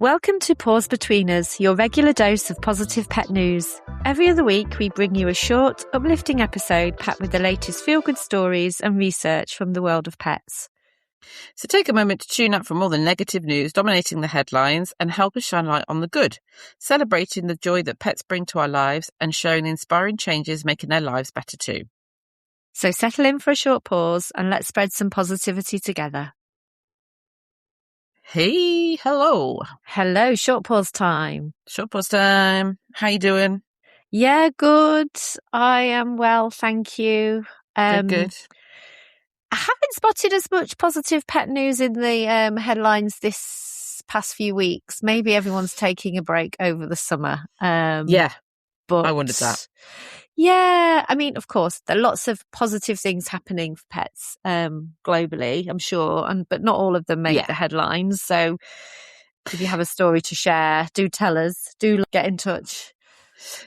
Welcome to Paws Between Us, your regular dose of positive pet news. Every other week, we bring you a short, uplifting episode packed with the latest feel-good stories and research from the world of pets. So take a moment to tune out from all the negative news dominating the headlines and help us shine light on the good, celebrating the joy that pets bring to our lives and showing the inspiring changes making their lives better too. So settle in for a short pause and let's spread some positivity together. Hey, hello. Hello, short pause time. Short pause time. How you doing? Yeah, good. I am well, thank you. Good. I haven't spotted as much positive pet news in the headlines this past few weeks. Maybe everyone's taking a break over the summer. Yeah, but I wondered that. Yeah, I mean, of course, there are lots of positive things happening for pets globally, I'm sure, but not all of them make the headlines. So if you have a story to share, do tell us. Do get in touch.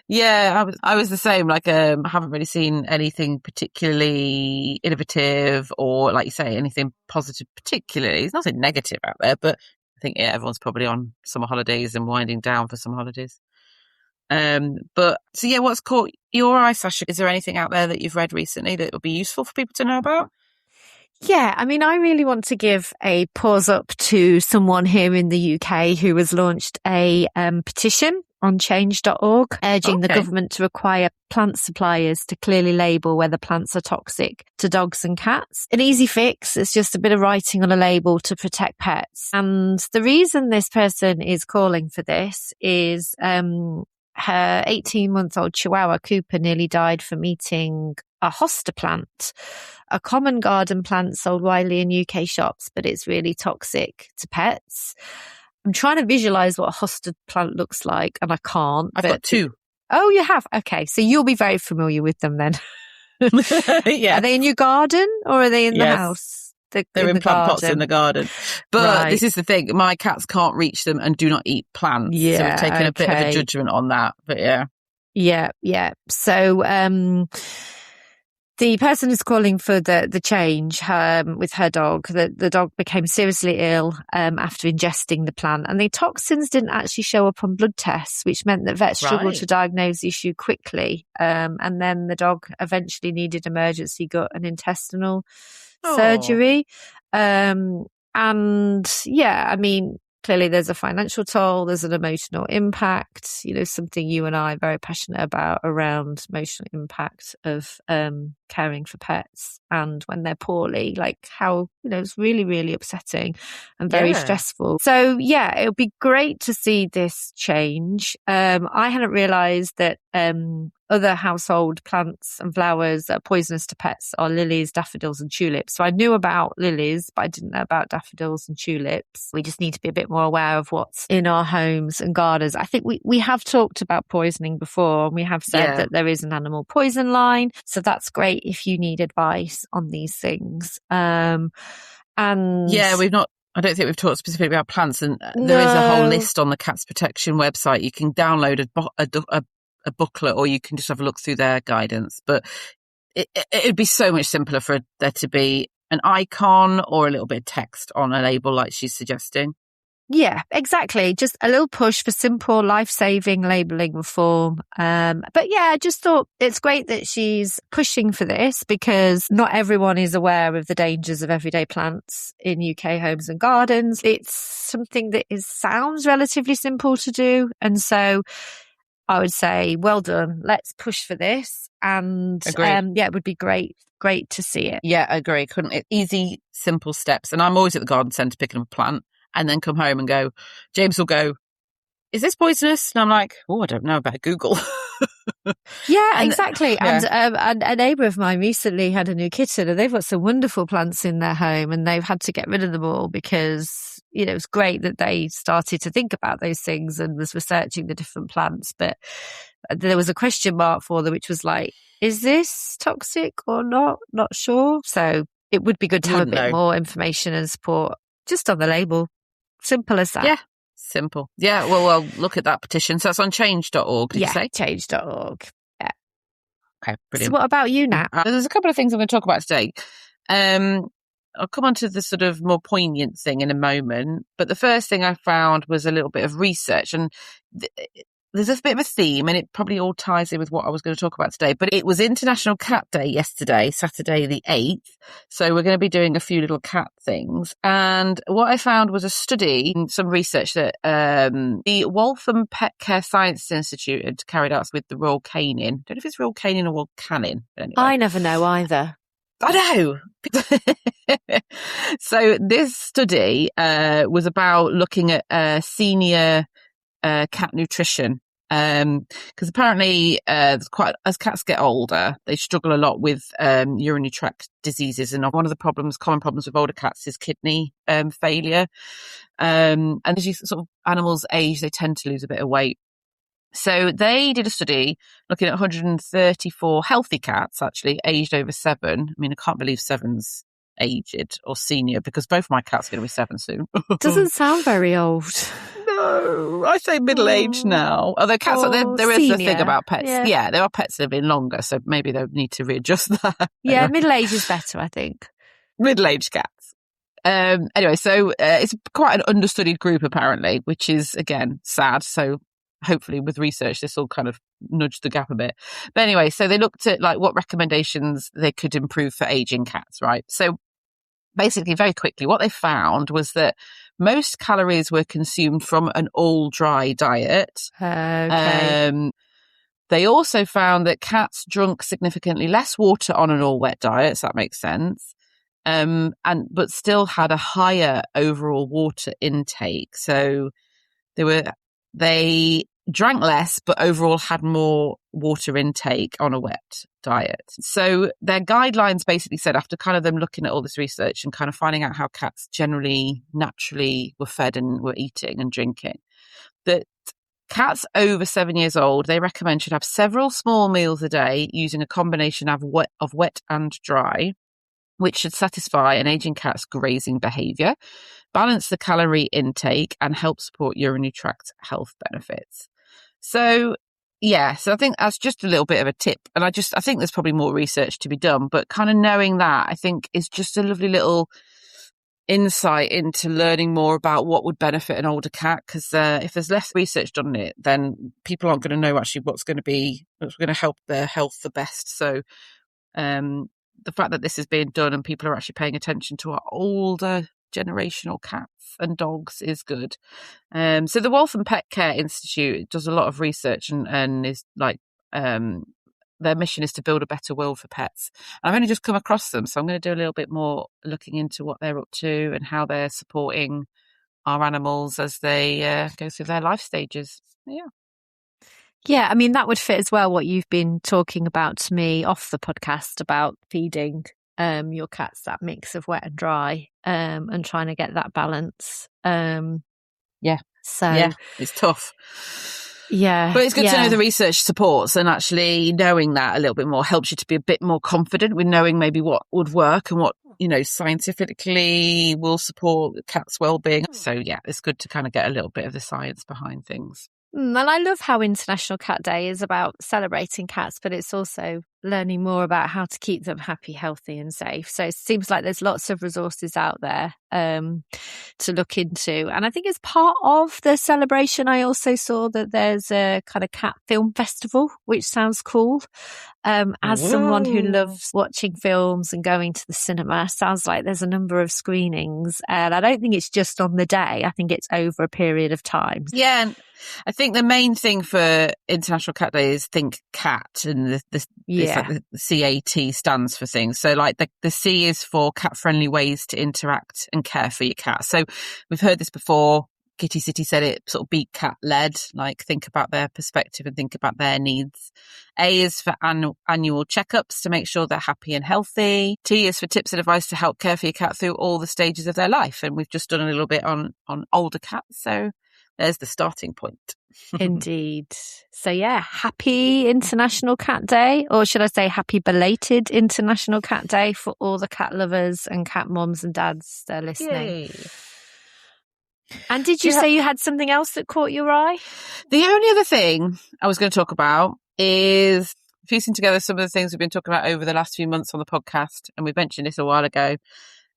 Yeah, I was the same. I haven't really seen anything particularly innovative or, like you say, anything positive particularly. There's nothing negative out there, but I think everyone's probably on summer holidays and winding down for summer holidays. What's caught your eye, Sasha? Is there anything out there that you've read recently that would be useful for people to know about? Yeah, I mean, I really want to give a pause up to someone here in the UK who has launched a petition on change.org urging the government to require plant suppliers to clearly label whether plants are toxic to dogs and cats. An easy fix, it's just a bit of writing on a label to protect pets. And the reason this person is calling for this is her 18-month-old Chihuahua Cooper nearly died from eating a Hosta plant, a common garden plant sold widely in UK shops, but it's really toxic to pets. I'm trying to visualize what a Hosta plant looks like, and I can't. I've got two. Oh, you have? Okay, so you'll be very familiar with them then. Yeah. Are they in your garden or are they in the house? They're in plant pots in the garden. But This is the thing. My cats can't reach them and do not eat plants. Yeah, so we've taken a bit of a judgment on that. But yeah. So the person who's calling for the change with her dog, the dog became seriously ill after ingesting the plant, and the toxins didn't actually show up on blood tests, which meant that vets struggled to diagnose the issue quickly. And then the dog eventually needed emergency gut and intestinal surgery. Clearly there's a financial toll, there's an emotional impact, something you and I are very passionate about around emotional impact of caring for pets and when they're poorly, like how, it's really, really upsetting and very stressful. So it would be great to see this change. I hadn't realised that other household plants and flowers that are poisonous to pets are lilies, daffodils and tulips. So I knew about lilies, but I didn't know about daffodils and tulips. We just need to be a bit more aware of what's in our homes and gardens. I think we have talked about poisoning before, and we have said that there is an animal poison line. So that's great if you need advice on these things. We've not. I don't think we've talked specifically about plants, and there is a whole list on the Cats Protection website. You can download a booklet, or you can just have a look through their guidance. But it'd be so much simpler for there to be an icon or a little bit of text on a label like she's suggesting. Yeah, exactly. Just a little push for simple, life-saving labelling reform. I just thought it's great that she's pushing for this because not everyone is aware of the dangers of everyday plants in UK homes and gardens. It's something that sounds relatively simple to do. And so I would say, well done. Let's push for this. And it would be great to see it. Yeah, I agree. Easy, simple steps. And I'm always at the garden centre picking up a plant and then come home and James will go, is this poisonous? And I'm like, I don't know, about Google. Yeah, exactly. And a neighbour of mine recently had a new kitten and they've got some wonderful plants in their home and they've had to get rid of them all because, it's great that they started to think about those things and was researching the different plants. But there was a question mark for them, which was like, is this toxic or not? Not sure. So it would be good to have a bit more information and support just on the label. Simple as that. Yeah. Simple. Yeah, well, look at that petition. So that's on change.org, did you say? change.org. Yeah. Okay, brilliant. So what about you, Nat? There's a couple of things I'm going to talk about today. I'll come on to the sort of more poignant thing in a moment. But the first thing I found was a little bit of research, and there's a bit of a theme, and it probably all ties in with what I was going to talk about today. But it was International Cat Day yesterday, Saturday the 8th. So we're going to be doing a few little cat things. And what I found was a study, some research that the Waltham Pet Care Science Institute had carried out with the Royal Canin. I don't know if it's Royal Canin or Royal Canin. Anyway. I never know either. I know. So this study was about looking at senior cat nutrition. Because apparently, as cats get older, they struggle a lot with urinary tract diseases, and one of the common problems with older cats is kidney failure. And as you sort of animals age, they tend to lose a bit of weight. So they did a study looking at 134 healthy cats, actually aged over 7. I mean, I can't believe 7's aged or senior, because both my cats are going to be 7 soon. Doesn't sound very old. No, I say middle-aged now. Although cats, there is a thing about pets. Yeah, there are pets that have been longer, so maybe they'll need to readjust that. Yeah, middle-aged is better, I think. Middle-aged cats. Anyway, so it's quite an understudied group, apparently, which is, again, sad. So hopefully with research, this will kind of nudge the gap a bit. But anyway, so they looked at like what recommendations they could improve for aging cats, right? So basically, very quickly, what they found was that most calories were consumed from an all-dry diet. Okay. They also found that cats drunk significantly less water on an all-wet diet, so that makes sense, but still had a higher overall water intake. So they drank less, but overall had more water intake on a wet diet. So their guidelines basically said, after kind of them looking at all this research and kind of finding out how cats generally, naturally were fed and were eating and drinking, that cats over 7 years old, they recommend should have several small meals a day using a combination of wet and dry, which should satisfy an aging cat's grazing behaviour, balance the calorie intake, and help support urinary tract health benefits. So, yeah, so I think that's just a little bit of a tip. And I think there's probably more research to be done, but kind of knowing that, I think, is just a lovely little insight into learning more about what would benefit an older cat. Because if there's less research done on it, then people aren't going to know actually what's going to help their health the best. So, the fact that this is being done and people are actually paying attention to our older generational cats and dogs is good. So the Waltham Pet Care Institute does a lot of research and is like, their mission is to build a better world for pets. I've only just come across them, so I'm going to do a little bit more looking into what they're up to and how they're supporting our animals as they go through their life stages. Yeah. Yeah, I mean, that would fit as well what you've been talking about to me off the podcast about feeding your cats that mix of wet and dry and trying to get that balance. Yeah. So yeah, it's tough. Yeah. But it's good to know the research supports, and actually knowing that a little bit more helps you to be a bit more confident with knowing maybe what would work and what, scientifically will support the cat's well-being. So yeah, it's good to kind of get a little bit of the science behind things. And I love how International Cat Day is about celebrating cats, but it's also learning more about how to keep them happy, healthy and safe. So it seems like there's lots of resources out there to look into. And I think as part of the celebration, I also saw that there's a kind of cat film festival, which sounds cool. As someone who loves watching films and going to the cinema, sounds like there's a number of screenings. And I don't think it's just on the day. I think it's over a period of time. Yeah. And I think the main thing for International Cat Day is think cat, and it's like the CAT stands for things. So like the C is for cat friendly ways to interact and care for your cat. So we've heard this before. Kitty City said it sort of be cat led, like think about their perspective and think about their needs. A is for annual checkups to make sure they're happy and healthy. T is for tips and advice to help care for your cat through all the stages of their life. And we've just done a little bit on older cats. So there's the starting point. Indeed. So yeah, happy International Cat Day, or should I say happy belated International Cat Day for all the cat lovers and cat moms and dads that are listening. Yay. And did you say you had something else that caught your eye? The only other thing I was going to talk about is piecing together some of the things we've been talking about over the last few months on the podcast, and we mentioned this a while ago.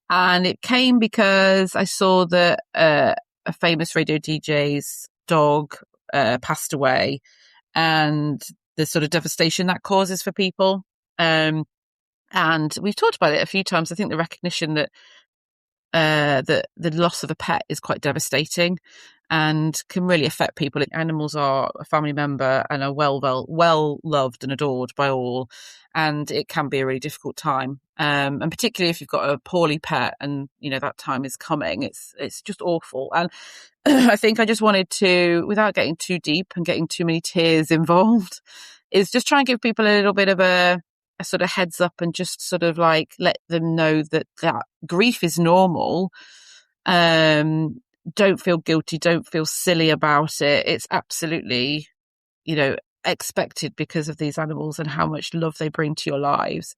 And it came because I saw that a famous radio DJ's dog passed away, and the sort of devastation that causes for people. And we've talked about it a few times. I think the recognition that the loss of a pet is quite devastating and can really affect people. Animals are a family member and are well loved and adored by all, and it can be a really difficult time. And particularly if you've got a poorly pet and that time is coming, it's just awful. And I think I just wanted to, without getting too deep and getting too many tears involved, is just try and give people a little bit of a sort of heads up and just sort of like let them know that grief is normal. Don't feel guilty. Don't feel silly about it. It's absolutely, expected because of these animals and how much love they bring to your lives.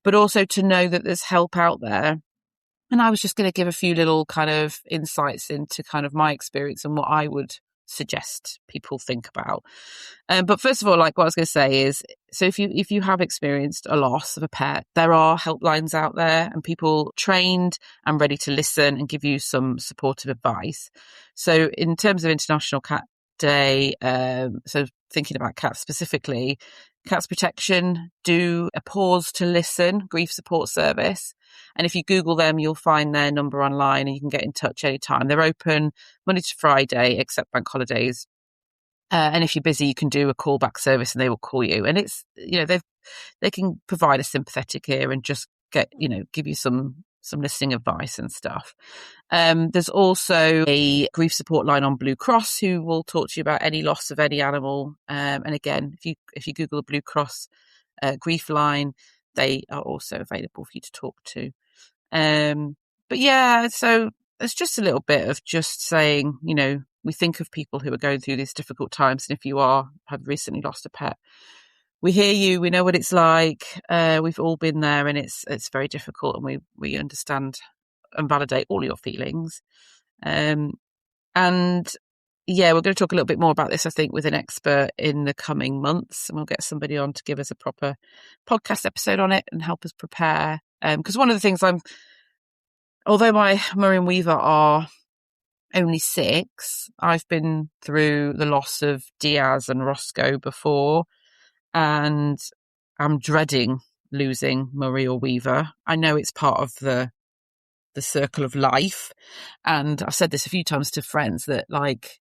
But also to know that there's help out there. And I was just going to give a few little kind of insights into kind of my experience and what I would suggest people think about. But first of all, like what I was going to say is, so if you have experienced a loss of a pet, there are helplines out there and people trained and ready to listen and give you some supportive advice. So in terms of International Cat Day, so thinking about cats specifically, Cats Protection do a Pause to Listen grief support service. And if you Google them, you'll find their number online and you can get in touch anytime. They're open Monday to Friday, except bank holidays. And if you're busy, you can do a callback service and they will call you. And it's, they can provide a sympathetic ear and just give you some listening advice and stuff. There's also a grief support line on Blue Cross who will talk to you about any loss of any animal. And again, if you Google the Blue Cross grief line, they are also available for you to talk to. But yeah, so it's just a little bit of just saying, we think of people who are going through these difficult times. And if you have recently lost a pet, we hear you, we know what it's like. We've all been there and it's very difficult, and we understand and validate all your feelings. And yeah, we're going to talk a little bit more about this, I think, with an expert in the coming months, and we'll get somebody on to give us a proper podcast episode on it and help us prepare. Because one of the things although my Murray and Weaver are only 6, I've been through the loss of Diaz and Roscoe before, and I'm dreading losing Murray or Weaver. I know it's part of the circle of life, and I've said this a few times to friends that, like,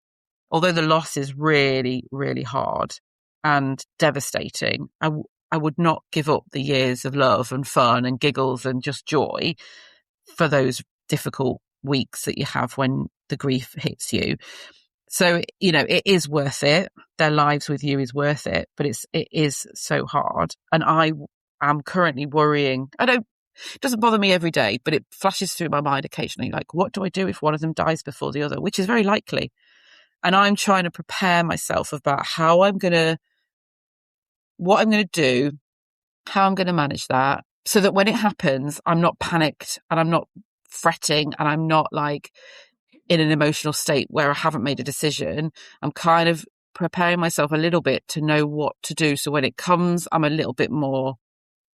although the loss is really, really hard and devastating, I would not give up the years of love and fun and giggles and just joy for those difficult weeks that you have when the grief hits you. So, it is worth it. Their lives with you is worth it, but it is so hard. And I am currently worrying. It doesn't bother me every day, but it flashes through my mind occasionally, like, what do I do if one of them dies before the other, which is very likely. And I'm trying to prepare myself about what I'm going to do, how I'm going to manage that, so that when it happens, I'm not panicked and I'm not fretting and I'm not like in an emotional state where I haven't made a decision. I'm kind of preparing myself a little bit to know what to do. So when it comes, I'm a little bit more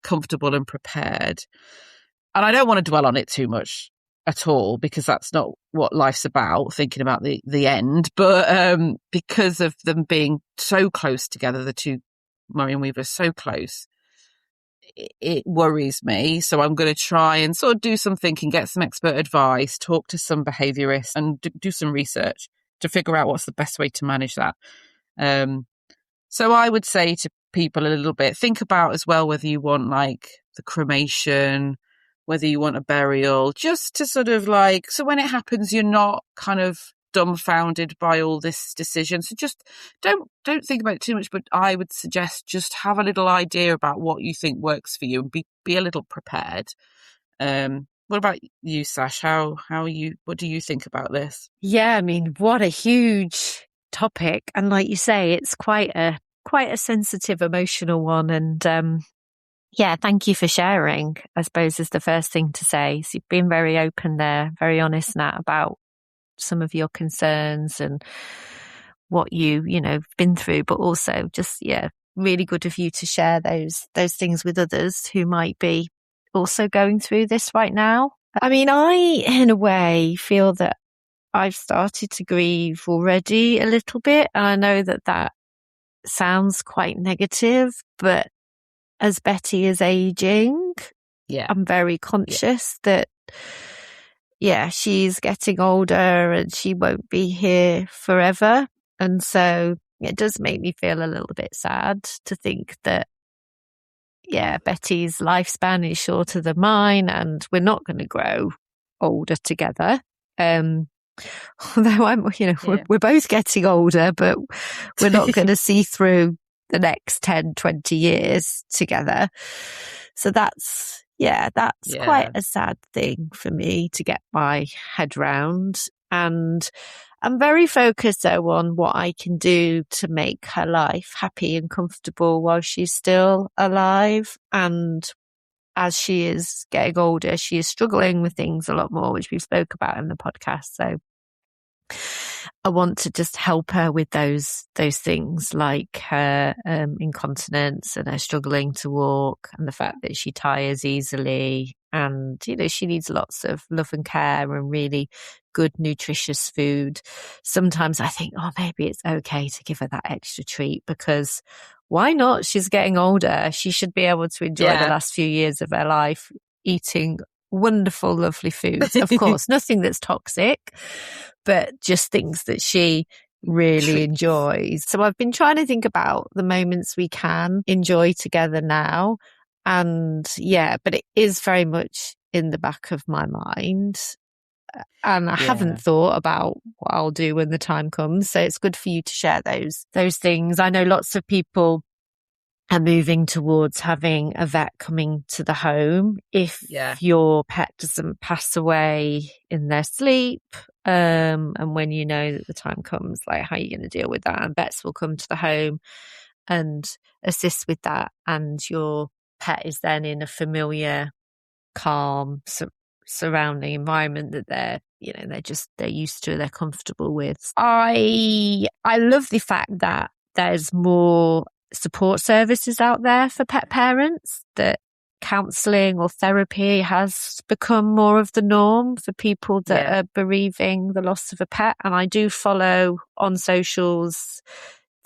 comfortable and prepared. And I don't want to dwell on it too much at all, because that's not what life's about, thinking about the end. But because of them being so close together, the two, Murray and Weaver, are so close, it worries me. So I'm going to try and sort of do some thinking, get some expert advice, talk to some behaviourists, and do some research to figure out what's the best way to manage that. So I would say to people a little bit, think about as well whether you want like the cremation, whether you want a burial, just to sort of like, so when it happens, you're not kind of dumbfounded by all this decision. So just don't think about it too much, but I would suggest just have a little idea about what you think works for you and be a little prepared. What about you, Sash? What do you think about this? Yeah, I mean, what a huge topic. And like you say, it's quite a sensitive, emotional one. And yeah, thank you for sharing, I suppose, is the first thing to say. So you've been very open there, very honest, Nat, about some of your concerns and what you've been through, but also just, yeah, really good of you to share those things with others who might be also going through this right now. I mean, I, in a way, feel that I've started to grieve already a little bit. And I know that that sounds quite negative, but as Betty is aging, I'm very conscious that, she's getting older and she won't be here forever. And so it does make me feel a little bit sad to think that, Betty's lifespan is shorter than mine and we're not going to grow older together. Although we're both getting older, but we're not going to see through the next 10, 20 years together. So that's quite a sad thing for me to get my head round. And I'm very focused though on what I can do to make her life happy and comfortable while she's still alive. And as she is getting older, she is struggling with things a lot more, which we spoke about in the podcast. So I want to just help her with those things, like her incontinence and her struggling to walk and the fact that she tires easily. And, she needs lots of love and care and really good, nutritious food. Sometimes I think, maybe it's okay to give her that extra treat because why not? She's getting older. She should be able to enjoy the last few years of her life eating wonderful, lovely foods. Of course, nothing that's toxic, but just things that she really enjoys. So I've been trying to think about the moments we can enjoy together now. And but it is very much in the back of my mind. And I haven't thought about what I'll do when the time comes. So it's good for you to share those things. I know lots of people are moving towards having a vet coming to the home if your pet doesn't pass away in their sleep. And when you know that the time comes, like, how are you going to deal with that? And vets will come to the home and assist with that. And your pet is then in a familiar, calm, surrounding environment that they're used to, they're comfortable with. I love the fact that there's more support services out there for pet parents, that counselling or therapy has become more of the norm for people that are bereaving the loss of a pet. And I do follow on socials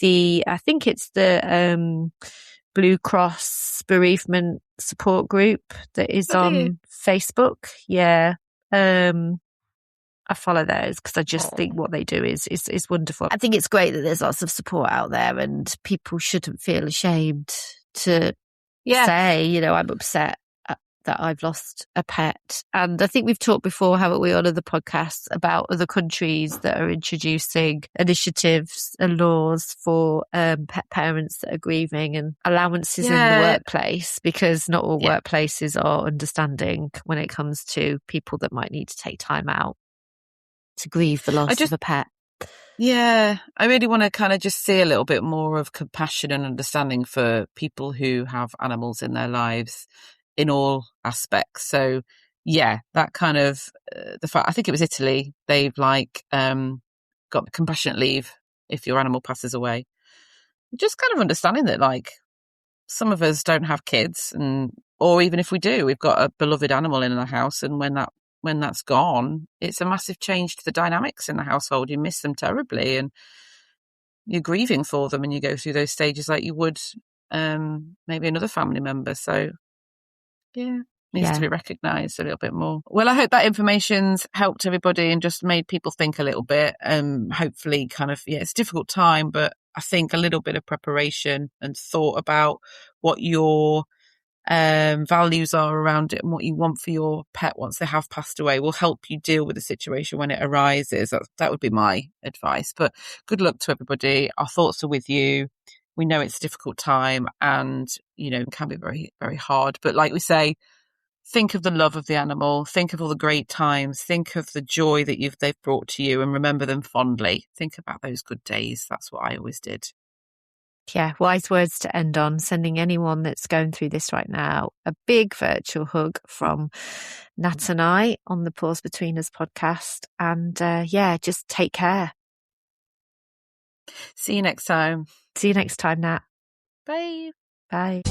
I think it's the Blue Cross bereavement support group that is on Facebook. I follow those because I just think what they do is wonderful. I think it's great that there's lots of support out there and people shouldn't feel ashamed to say, I'm upset that I've lost a pet. And I think we've talked before, haven't we, on other podcasts about other countries that are introducing initiatives and laws for pet parents that are grieving and allowances in the workplace, because not all workplaces are understanding when it comes to people that might need to take time out to grieve the loss of a pet. Yeah, I really want to kind of just see a little bit more of compassion and understanding for people who have animals in their lives in all aspects. So that kind of the fact, I think it was Italy, they've got compassionate leave if your animal passes away. Just kind of understanding that some of us don't have kids, or even if we do, we've got a beloved animal in the house, and when that's gone, it's a massive change to the dynamics in the household. You miss them terribly and you're grieving for them, and you go through those stages like you would maybe another family member. So needs to be recognised a little bit more. Well, I hope that information's helped everybody and just made people think a little bit. Hopefully it's a difficult time, but I think a little bit of preparation and thought about what your values are around it and what you want for your pet once they have passed away will help you deal with the situation when it arises. That would be my advice. But good luck to everybody. Our thoughts are with you. We know it's a difficult time and, it can be very, very hard. But like we say, think of the love of the animal, think of all the great times, think of the joy that they've brought to you and remember them fondly. Think about those good days. That's what I always did. Yeah, wise words to end on. Sending anyone that's going through this right now a big virtual hug from Nat and I on the Paws Between Us podcast. And just take care. See you next time. See you next time, Nat. Bye. Bye.